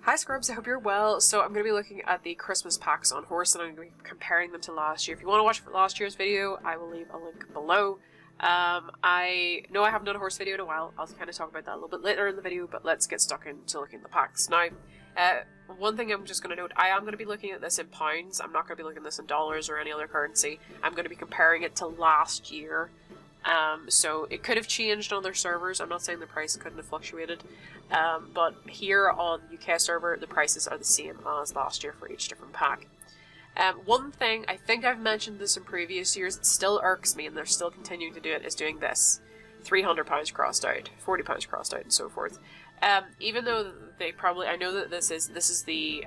Hi Scrubs, I hope you're well. So I'm going to be looking at the Christmas packs on Howrse, and I'm going to be comparing them to last year. If you want to watch last year's video, I will leave a link below. I know I haven't done a Howrse video in a while. I'll kind of talk about that a little bit later in the video, but let's get stuck into looking at the packs. Now, one thing I'm just going to note, I am going to be looking at this in pounds. I'm not going to be looking at this in dollars or any other currency. I'm going to be comparing it to last year. So it could have changed on other servers. I'm not saying the price couldn't have fluctuated, but here on the UK server, the prices are the same as last year for each different pack. One thing, I think I've mentioned this in previous years, it still irks me, and they're still continuing to do it, is doing this. £300 crossed out, £40 crossed out, and so forth. Even though they probably, I know that this is the,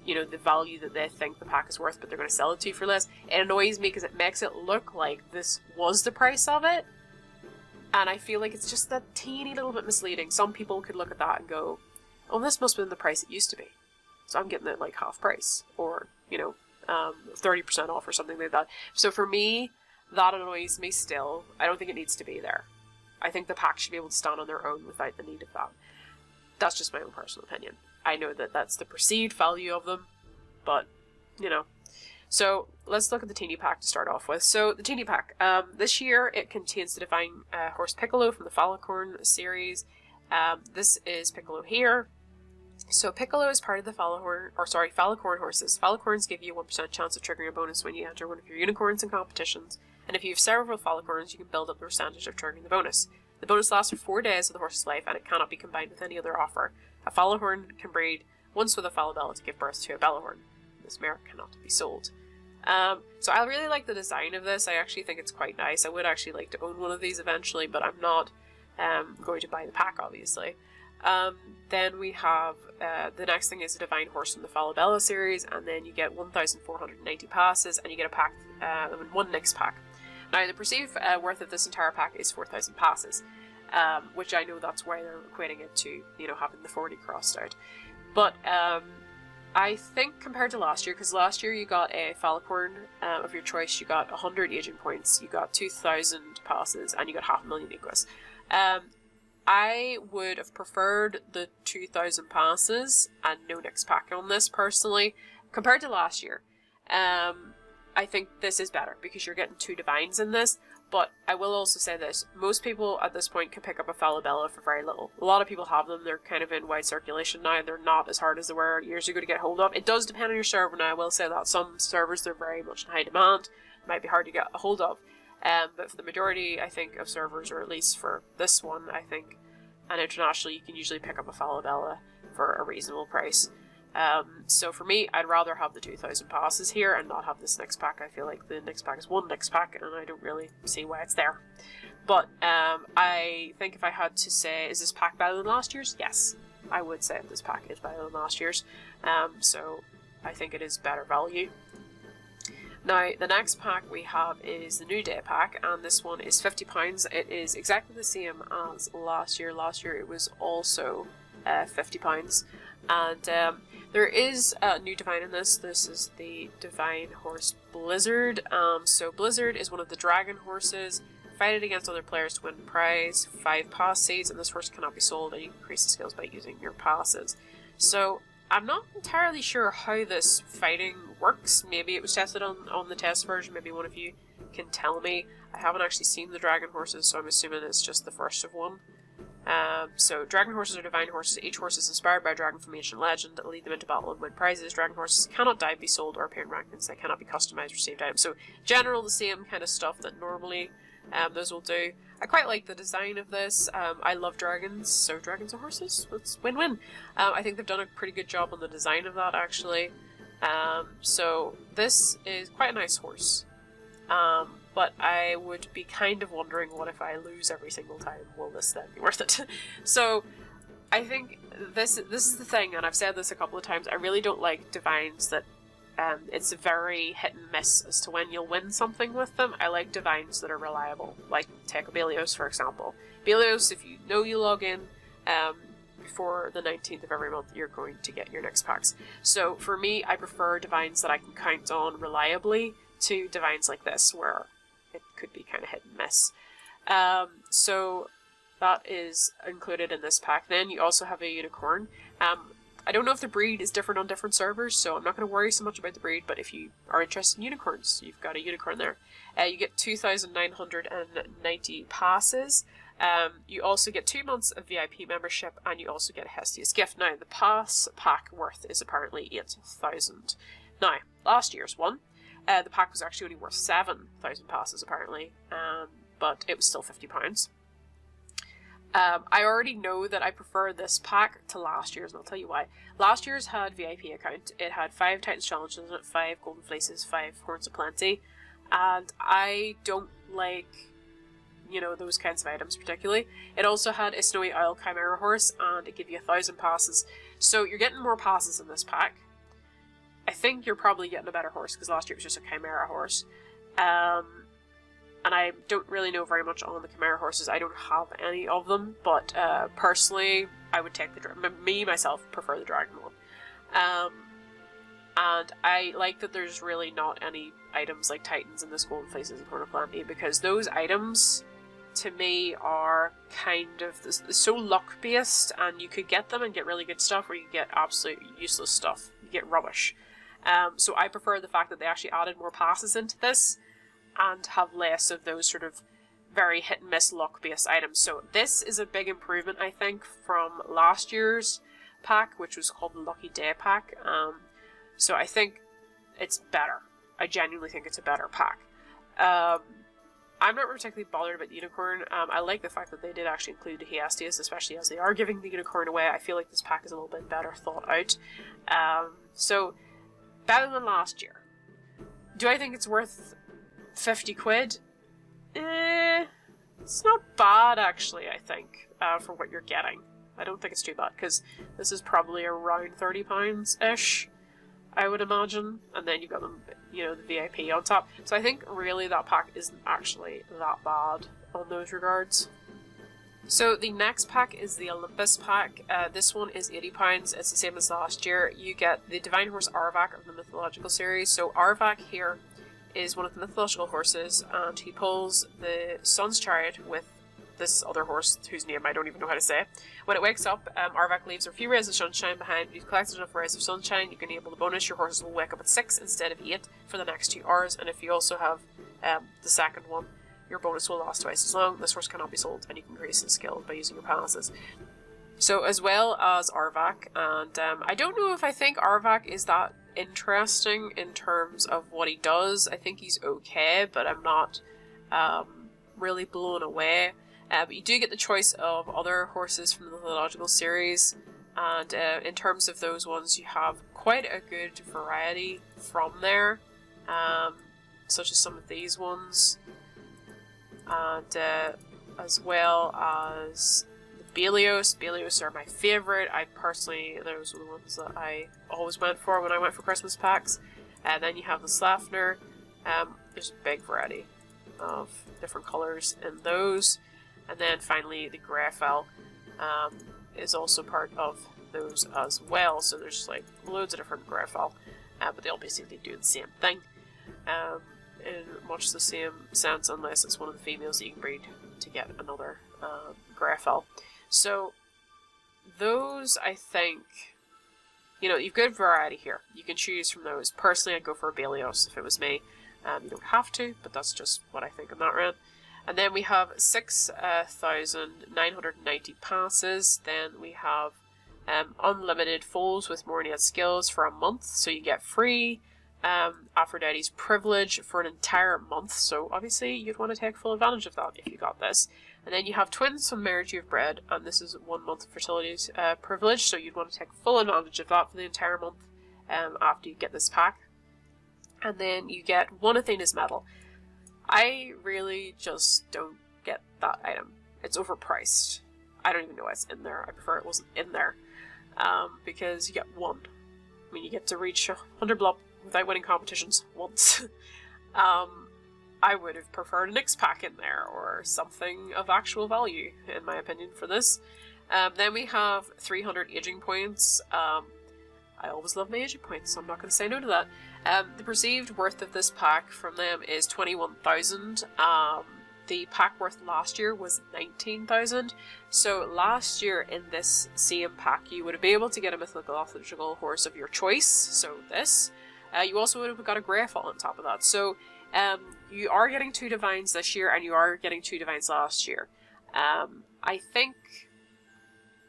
you know, the value that they think the pack is worth, but they're going to sell it to you for less. It annoys me because it makes it look like this was the price of it, and I feel like it's just that teeny little bit misleading. Some people could look at that and go, oh, this must have been the price it used to be, so I'm getting it like half price, or, you know, 30% off or something like that. So for me, that annoys me still. I don't think it needs to be there. I think the pack should be able to stand on their own without the need of that. That's just my own personal opinion. I know that that's the perceived value of them, but, you know. So, let's look at the Teeny Pack to start off with. So, the Teeny Pack. This year, it contains the Divine Horse Piccolo from the Fallicorn series. This is Piccolo here. So, Piccolo is part of the Fallicorn horses. Fallicorns give you a 1% chance of triggering a bonus when you enter one of your unicorns in competitions, and if you have several Fallicorns, you can build up the percentage of triggering the bonus. The bonus lasts for 4 days of the horse's life, and it cannot be combined with any other offer. A Fallahorn can breed once with a Fallabella to give birth to a Bellahorn. This mare cannot be sold. So I really like the design of this. I actually think it's quite nice. I would actually like to own one of these eventually, but I'm not going to buy the pack, obviously. Then we have, the next thing is a Divine Horse from the Falabella series, and then you get 1,490 passes, and you get a pack, one Nyx pack. Now, the perceived worth of this entire pack is 4,000 passes. Which I know that's why they're equating it to, you know, having the 40 crossed out. But I think compared to last year, because last year you got a Fallicorn of your choice, you got 100 aging points, you got 2,000 passes, and you got 500,000 Equus. I would have preferred the 2,000 passes and no Nyx pack on this, personally, compared to last year. I think this is better, because you're getting 2 Divines in this. But I will also say this, most people at this point can pick up a Falabella for very little. A lot of people have them, they're kind of in wide circulation now, they're not as hard as they were years ago to get hold of. It does depend on your server now, I will say that. Some servers, they're very much in high demand, might be hard to get a hold of. But for the majority, I think, of servers, or at least for this one, I think, and internationally, you can usually pick up a Falabella for a reasonable price. So for me, I'd rather have the 2,000 passes here and not have this Nyx pack. I feel like the Nyx pack is one Nyx pack, and I don't really see why it's there. But I think if I had to say, is this pack better than last year's? Yes, I would say this pack is better than last year's. So I think it is better value. Now, the next pack we have is the New Day pack, and this one is £50. It is exactly the same as last year. Last year it was also £50. And there is a new Divine in this. This is the Divine Horse Blizzard. So Blizzard is one of the dragon horses. Fight it against other players to win a prize, 5 pass seeds, and this horse cannot be sold, and you can increase the skills by using your passes. So I'm not entirely sure how this fighting works. Maybe it was tested on the test version. Maybe one of you can tell me. I haven't actually seen the dragon horses, so I'm assuming it's just the first of one. So dragon horses are divine horses. Each horse is inspired by a dragon from ancient legend that lead them into battle and win prizes. Dragon horses cannot die, be sold, or appear in rankings. They cannot be customized or saved items. So general, the same kind of stuff that normally those will do. I quite like the design of this. I love dragons, so dragons are horses. It's win-win. I think they've done a pretty good job on the design of that, actually. So this is quite a nice horse. But I would be kind of wondering, what if I lose every single time? Will this then be worth it? So I think this is the thing, and I've said this a couple of times, I really don't like Divines that it's very hit and miss as to when you'll win something with them. I like Divines that are reliable, like take a Belios, for example. Belios, if you know you log in before the 19th of every month, you're going to get your next packs. So for me, I prefer Divines that I can count on reliably to Divines like this, where it could be kind of hit and miss. So that is included in this pack. Then you also have a unicorn. I don't know if the breed is different on different servers, so I'm not going to worry so much about the breed, but if you are interested in unicorns, you've got a unicorn there. You get 2,990 passes. You also get 2 months of VIP membership, and you also get a Hestius gift. Now, the pass pack worth is apparently 8,000. Now, last year's one, the pack was actually only worth 7,000 passes, apparently, but it was still £50. I already know that I prefer this pack to last year's, and I'll tell you why. Last year's had VIP account. It had 5 Titans Challenges in it, 5 Golden Fleeces, 5 Horns of Plenty, and I don't like, you know, those kinds of items particularly. It also had a Snowy Isle Chimera horse, and it gave you 1,000 passes. So you're getting more passes in this pack. I think you're probably getting a better horse, because last year it was just a Chimera horse. And I don't really know very much on the Chimera horses. I don't have any of them, but personally, I would take the myself prefer the Dragon one. And I like that there's really not any items like Titans in this Golden Fleeces and Horn of Plenty, because those items, to me, are kind of so luck-based, and you could get them and get really good stuff, or you get absolute useless stuff. You get rubbish. So I prefer the fact that they actually added more passes into this, and have less of those sort of very hit-and-miss luck-based items. So this is a big improvement, I think, from last year's pack, which was called the Lucky Day pack. So I think it's better. I genuinely think it's a better pack. I'm not particularly bothered about the unicorn. I like the fact that they did actually include the Hestius, especially as they are giving the unicorn away. I feel like this pack is a little bit better thought out. So, better than last year. Do I think it's worth 50 quid? It's not bad, actually, I think, for what you're getting. I don't think it's too bad, because this is probably around £30-ish, I would imagine, and then you've got them, you know, the VIP on top. So I think really that pack isn't actually that bad on those regards. So the next pack is the Olympus Pack. This one is £80. It's the same as last year. You get the Divine Horse Arvak of the Mythological series. So Arvak here is one of the mythological horses, and he pulls the Sun's Chariot with this other horse, whose name I don't even know how to say. When it wakes up, Arvak leaves a few rays of sunshine behind. If you've collected enough rays of sunshine, you can enable the bonus. Your horses will wake up at 6 instead of 8 for the next 2 hours, and if you also have the second one, your bonus will last twice as long. This horse cannot be sold, and you can increase his skill by using your passes. So as well as Arvak, and I don't know if I think Arvak is that interesting in terms of what he does. I think he's okay, but I'm not really blown away. But you do get the choice of other horses from the mythological series, and in terms of those ones, you have quite a good variety from there, such as some of these ones, and as well as the Belios. Belios are my favourite. I personally, those were the ones that I always went for when I went for Christmas packs. And then you have the Slafner. There's a big variety of different colours in those. And then finally the Greyfell is also part of those as well. So there's like loads of different Greyfell, but they all basically do the same thing in much the same sense, unless it's one of the females that you can breed to get another Greyfell. So those, I think, you know, you've got variety here. You can choose from those. Personally, I'd go for a Belios if it was me. You don't have to, but that's just what I think on that round. And then we have 6,990 passes. Then we have unlimited foals with more innate skills for a month. So you get free Aphrodite's privilege for an entire month. So obviously you'd want to take full advantage of that if you got this. And then you have twins from marriage you've bred, and this is 1 month fertility's privilege. So you'd want to take full advantage of that for the entire month after you get this pack. And then you get 1 Athena's medal. I really just don't get that item. It's overpriced. I don't even know why it's in there. I prefer it wasn't in there. Because you get 1. I mean, you get to reach 100 blob without winning competitions once. I would have preferred an X-Pack in there, or something of actual value, in my opinion, for this. Then we have 300 aging points. I always love my aging points, so I'm not going to say no to that. The perceived worth of this pack from them is 21,000. the pack worth last year was 19,000. So last year in this same pack, you would be able to get a mythological horse of your choice. So this. You also would have got a Greyfall on top of that. So you are getting 2 divines this year, and you are getting 2 divines last year. I think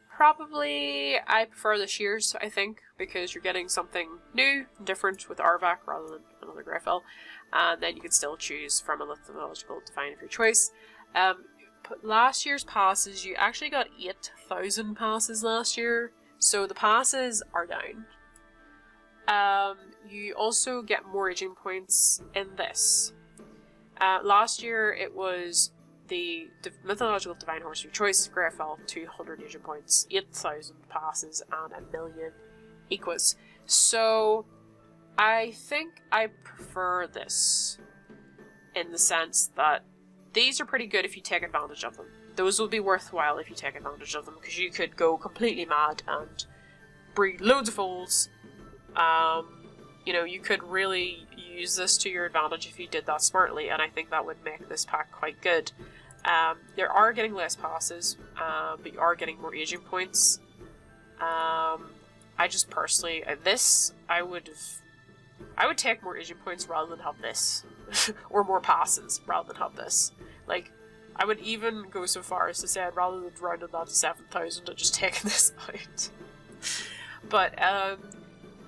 probably I prefer this year's, I think, because you're getting something new and different with Arvak rather than another Greyfell. And then you can still choose from a mythological divine of your choice. But last year's passes, you actually got 8,000 passes last year, so the passes are down. You also get more aging points in this. Last year it was the mythological divine horse of your choice, Greyfell, 200 aging points, 8,000 passes, and 1,000,000 equus. So I think I prefer this in the sense that these are pretty good if you take advantage of them. Those will be worthwhile if you take advantage of them, because you could go completely mad and breed loads of foals. You know, you could really use this to your advantage if you did that smartly, and I think that would make this pack quite good. There are getting less passes, but you are getting more aging points. I just personally, I would take more aging points rather than have this. Or more passes rather than have this. Like, I would even go so far as to say I'd rather than rounded that to 7,000 and just taking this out. But,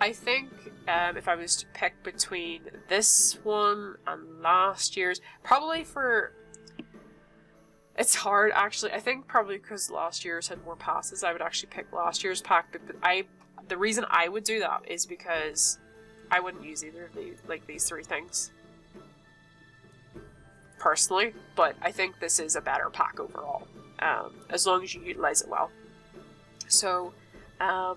I think if I was to pick between this one and last year's, probably for... It's hard, actually. I think probably because last year's had more passes, I would actually pick last year's pack. But the reason I would do that is because I wouldn't use either of these 3 things. Personally. But I think this is a better pack overall. As long as you utilize it well. So, I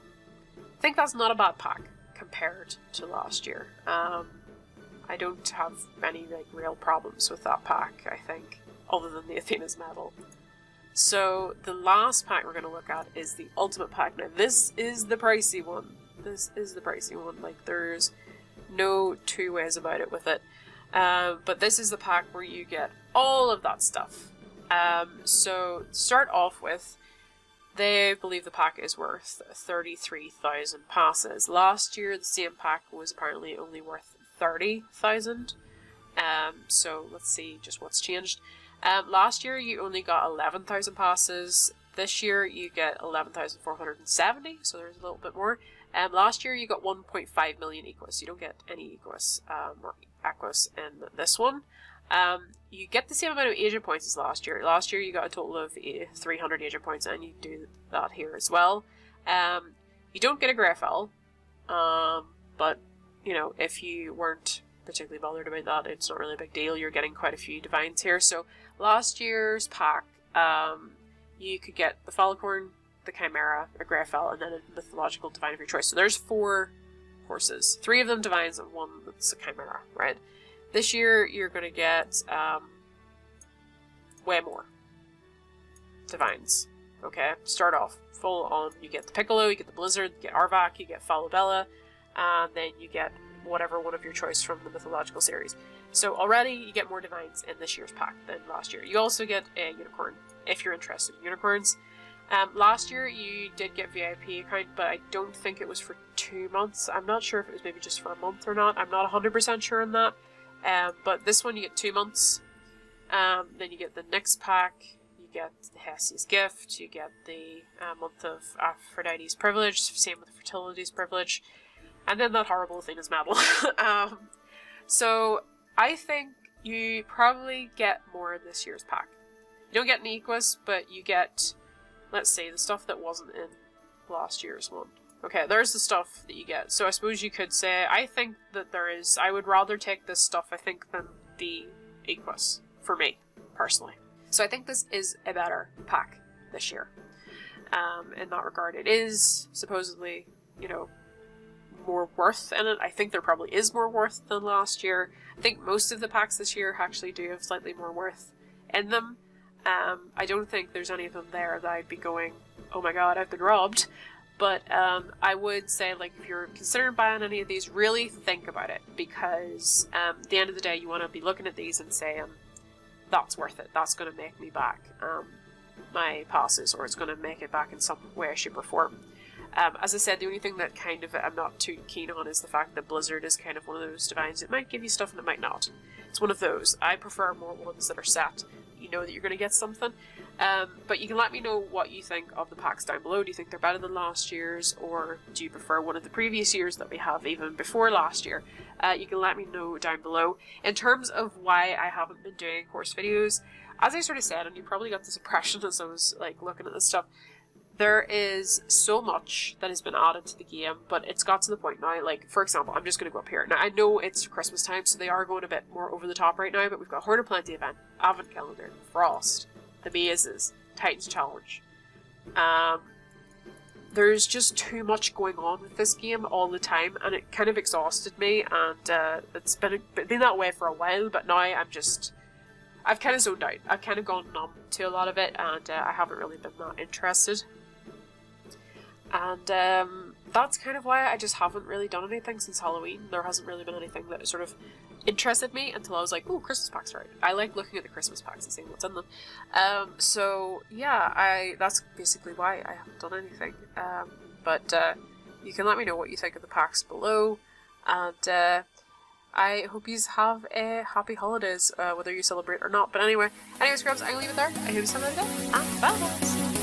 think that's not a bad pack compared to last year. I don't have any real problems with that pack, I think, other than the Athena's Medal. So the last pack we're going to look at is the Ultimate Pack. Now this is the pricey one. This is the pricey one. Like, there's no 2 ways about it with it. But this is the pack where you get all of that stuff. So to start off with, they believe the pack is worth 33,000 passes. Last year, the same pack was apparently only worth 30,000. So let's see just what's changed. Last year, you only got 11,000 passes. This year, you get 11,470, so there's a little bit more. Last year, you got 1.5 million equus. You don't get any equus or aquas in this one. You get the same amount of agent points as last year. Last year you got a total of 300 agent points, and you do that here as well. You don't get a Greyfell, but you know, if you weren't particularly bothered about that, it's not really a big deal. You're getting quite a few divines here. So last year's pack, you could get the Falcorn, the Chimera, a Greyfell, and then a mythological divine of your choice. So there's 4 horses, 3 of them divines and 1 that's a Chimera, right? This year, you're going to get way more divines, okay? Start off full on, you get the Piccolo, you get the Blizzard, you get Arvak, you get Falabella, and then you get whatever one of your choice from the mythological series. So already, you get more divines in this year's pack than last year. You also get a unicorn, if you're interested in unicorns. Last year, you did get VIP account, but I don't think it was for 2 months. I'm not sure if it was maybe just for a month or not. I'm not 100% sure on that. But this one you get 2 months. Then you get the next pack, you get the Hesiod's Gift, you get the month of Aphrodite's Privilege, same with Fertility's Privilege, and then that horrible Athena's Medal. So I think you probably get more in this year's pack. You don't get an Equus, but you get, let's say, the stuff that wasn't in last year's one. Okay, there's the stuff that you get. So I suppose you could say, I think that there is, I would rather take this stuff, I think, than the Equus, for me, personally. So I think this is a better pack this year. In that regard, it is supposedly, you know, more worth in it. I think there probably is more worth than last year. I think most of the packs this year actually do have slightly more worth in them. I don't think there's any of them there that I'd be going, oh my god, I've been robbed. But I would say, like, if you're considering buying any of these, really think about it, because at the end of the day, you want to be looking at these and saying, that's worth it. That's going to make me back my passes, or it's going to make it back in some way, shape or form. As I said, the only thing that kind of I'm not too keen on is the fact that Blizzard is kind of one of those divines. It might give you stuff and it might not. It's one of those. I prefer more ones that are set. You know that you're going to get something. But you can let me know what you think of the packs down below. Do you think they're better than last year's, or do you prefer one of the previous years that we have even before last year? You can let me know down below. In terms of why I haven't been doing Howrse videos, as I sort of said, and you probably got this impression as I was like looking at this stuff, there is so much that has been added to the game, but it's got to the point now, like, for example, I'm just going to go up here. Now, I know it's Christmas time, so they are going a bit more over the top right now, but we've got Horn of Plenty event, Advent Calendar, Frost, the Mazes, Titans Challenge. There's just too much going on with this game all the time, and it kind of exhausted me, and it's been that way for a while, but now I've kind of zoned out. I've kind of gone numb to a lot of it, and I haven't really been that interested. And that's kind of why I just haven't really done anything since Halloween. There hasn't really been anything that sort of interested me until I was like, oh, Christmas packs are out. I like looking at the Christmas packs and seeing what's in them. So yeah, that's basically why I haven't done anything. But you can let me know what you think of the packs below, and I hope you have a happy holidays, whether you celebrate or not. But anyway, scrubs, I'm gonna leave it there. I hope you have a good day, and bye guys!